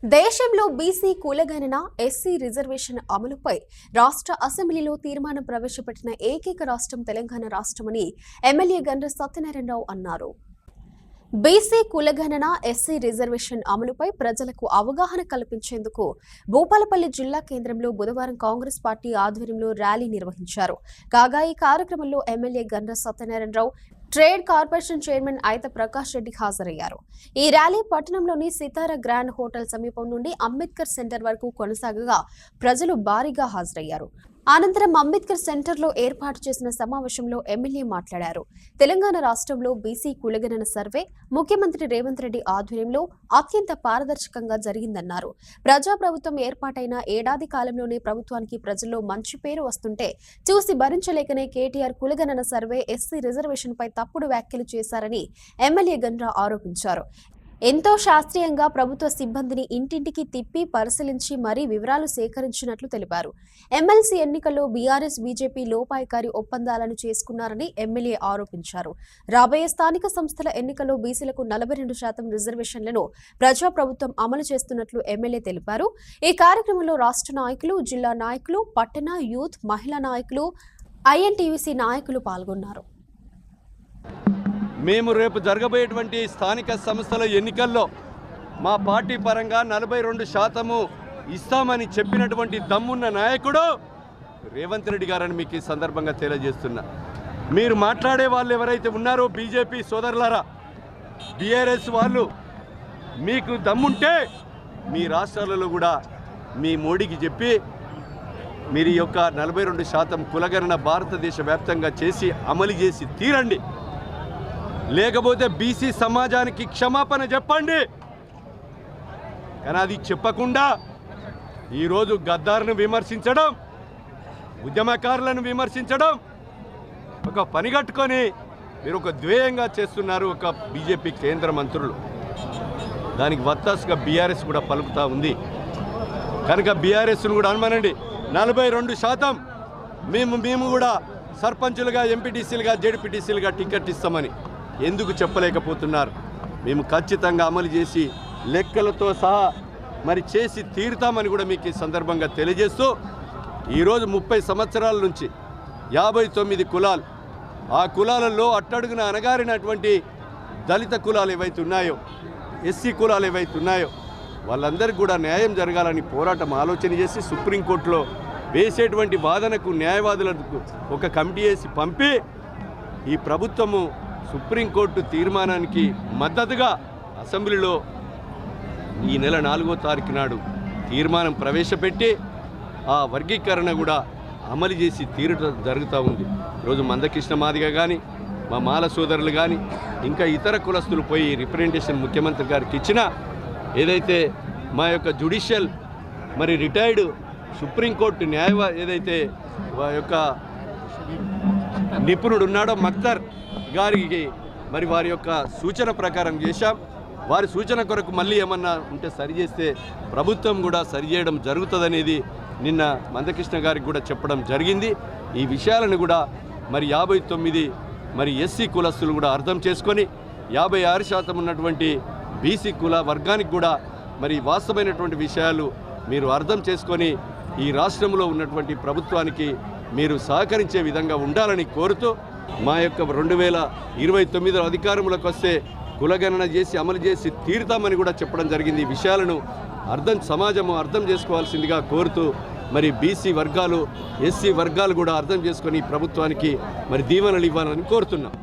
దేశంలో బీసీ కులగణన SC reservation అమలుపై రాష్ట్ర అసెంబ్లీలో తీర్మానం ప్రవేశపెట్టిన ఏకైక రాష్ట్రం తెలంగాణ రాష్ట్రమని ఎమ్మెల్యే గండ్ర సత్యనారాయణరావు అన్నారు. బీసీ కులగణన ఎస్సీ రిజర్వేషన్ అమలుపై ప్రజలకు అవగాహన కల్పించేందుకు భూపాలపల్లి జిల్లా కేంద్రంలో బుధవారం కాంగ్రెస్ పార్టీ ఆధ్వర్యంలో ర్యాలీ నిర్వహించారు. కాగా ఈ కార్యక్రమంలో MLA Gandra Satyanarayana Rao, trade corporation chairman అయిత ప్రకాష్ రెడ్డి హాజరయ్యారు. ఈ ర్యాలీ పట్టణంలోని సితారా గ్రాండ్ హోటల్ సమీపం నుండి అంబేద్కర్ సెంటర్ వరకు కొనసాగగా ప్రజలు భారీగా హాజరయ్యారు. అనంతరం అంబేద్కర్ సెంటర్లో ఏర్పాటు చేసిన సమావేశంలో ఎమ్మెల్యే మాట్లాడారు. తెలంగాణ రాష్ట్రంలో బీసీ కులగణన సర్వే ముఖ్యమంత్రి రేవంత్ రెడ్డి ఆధ్వర్యంలో అత్యంత పారదర్శకంగా జరిగిందన్నారు. ప్రజాప్రభుత్వం ఏర్పాటైన ఏడాది కాలంలోనే ప్రభుత్వానికి ప్రజల్లో మంచి పేరు వస్తుంటే చూసి భరించలేకనే కేటీఆర్ కులగణన సర్వే ఎస్సీ రిజర్వేషన్ పై తప్పుడు వ్యాఖ్యలు చేశారని ఎమ్మెల్యే గండ్ర ఆరోపించారు. ఎంతో శాస్త్రీయంగా ప్రభుత్వ సిబ్బందిని ఇంటింటికి తిప్పి పరిశీలించి మరీ వివరాలు సేకరించినట్లు తెలిపారు. ఎమ్మెల్సీ ఎన్నికల్లో బీఆర్ఎస్ బీజేపీ లోపాయికారి ఒప్పందాలను చేసుకున్నారని ఎమ్మెల్యే ఆరోపించారు. రాబోయే స్థానిక సంస్థల ఎన్నికల్లో బీసీలకు 42% రిజర్వేషన్లను ప్రజాప్రభుత్వం అమలు చేస్తున్నట్లు ఎమ్మెల్యే తెలిపారు. ఈ కార్యక్రమంలో రాష్ట్ర నాయకులు, జిల్లా నాయకులు, పట్టణ, యూత్, మహిళా నాయకులు, ఐఎన్టీయూసీ నాయకులు పాల్గొన్నారు. మేము రేపు జరగబోయేటువంటి స్థానిక సంస్థల ఎన్నికల్లో మా పార్టీ పరంగా 42% ఇస్తామని చెప్పినటువంటి దమ్మున్న నాయకుడు రేవంత్ రెడ్డి గారని మీకు ఈ సందర్భంగా తెలియజేస్తున్నా. మీరు మాట్లాడే వాళ్ళు ఎవరైతే ఉన్నారో బీజేపీ సోదరులారా, బీఆర్ఎస్ వాళ్ళు, మీకు దమ్ముంటే మీ రాష్ట్రాలలో కూడా మీ మోడీకి చెప్పి మీరు ఈ యొక్క 42% కులగణన భారతదేశ వ్యాప్తంగా చేసి అమలు చేసి తీరండి. లేకపోతే బీసీ సమాజానికి క్షమాపణ చెప్పండి. కానీ అది చెప్పకుండా ఈరోజు గద్దారును విమర్శించడం, ఉద్యమకారులను విమర్శించడం ఒక పని కట్టుకొని మీరు ఒక ద్వేయంగా చేస్తున్నారు ఒక బీజేపీ కేంద్ర మంత్రులు. దానికి వత్తాసుగా బీఆర్ఎస్ కూడా పలుకుతూ ఉంది. కనుక బీఆర్ఎస్ను కూడా అనుమానండి. 42% మేము కూడా సర్పంచులుగా, ఎంపీటీసీలుగా, జెడ్పీటీసీలుగా టికెట్ ఇస్తామని ఎందుకు చెప్పలేకపోతున్నారు? మేము ఖచ్చితంగా అమలు చేసి లెక్కలతో సహా మరి చేసి తీరుతామని కూడా మీకు ఈ సందర్భంగా తెలియజేస్తూ, ఈరోజు 30 సంవత్సరాల నుంచి 59 కులాలు, ఆ కులాలలో అట్టడుగున అణగారినటువంటి దళిత కులాలు ఏవైతే ఉన్నాయో, ఎస్సీ కులాలు ఏవైతే ఉన్నాయో వాళ్ళందరికీ కూడా న్యాయం జరగాలని పోరాటం ఆలోచన చేసి సుప్రీంకోర్టులో వేసేటువంటి వాదనకు న్యాయవాదులకు ఒక కమిటీ వేసి పంపి ఈ ప్రభుత్వము సుప్రీంకోర్టు తీర్మానానికి మద్దతుగా అసెంబ్లీలో ఈ నెల 4వ తారీఖు నాడు తీర్మానం ప్రవేశపెట్టి ఆ వర్గీకరణ కూడా అమలు చేసి తీరటం జరుగుతూ ఉంది. ఈరోజు మందకృష్ణ మాదిగ కానీ, మా మాల సోదరులు కానీ, ఇంకా ఇతర కులస్తులు పోయి రిప్రజెంటేషన్ ముఖ్యమంత్రి గారికి ఇచ్చిన ఏదైతే మా యొక్క జ్యుడిషియల్ మరి రిటైర్డ్ సుప్రీంకోర్టు ఏదైతే యొక్క నిపుణుడు ఉన్నాడో మక్తర్ గారికి మరి వారి యొక్క సూచన ప్రకారం చేశాం. వారి సూచన కొరకు మళ్ళీ ఏమన్నా ఉంటే సరిచేస్తే ప్రభుత్వం కూడా సరిచేయడం జరుగుతుందనేది నిన్న మందకృష్ణ గారికి కూడా చెప్పడం జరిగింది. ఈ విషయాలను కూడా మరి 59 మరి ఎస్సీ కులస్తులు కూడా అర్థం చేసుకొని 56% ఉన్నటువంటి బీసీ కుల వర్గానికి కూడా మరి వాస్తవమైనటువంటి విషయాలు మీరు అర్థం చేసుకొని ఈ రాష్ట్రంలో ఉన్నటువంటి ప్రభుత్వానికి మీరు సహకరించే విధంగా ఉండాలని కోరుతూ, మా యొక్క 2029 అధికారంలోకి వస్తే కులగణన చేసి అమలు చేసి తీరుతామని కూడా చెప్పడం జరిగింది. ఈ విషయాలను సమాజము అర్థం చేసుకోవాల్సిందిగా కోరుతూ, మరి బీసీ వర్గాలు, ఎస్సీ వర్గాలు కూడా అర్థం చేసుకొని ప్రభుత్వానికి మరి దీవెనలు ఇవ్వాలని కోరుతున్నాం.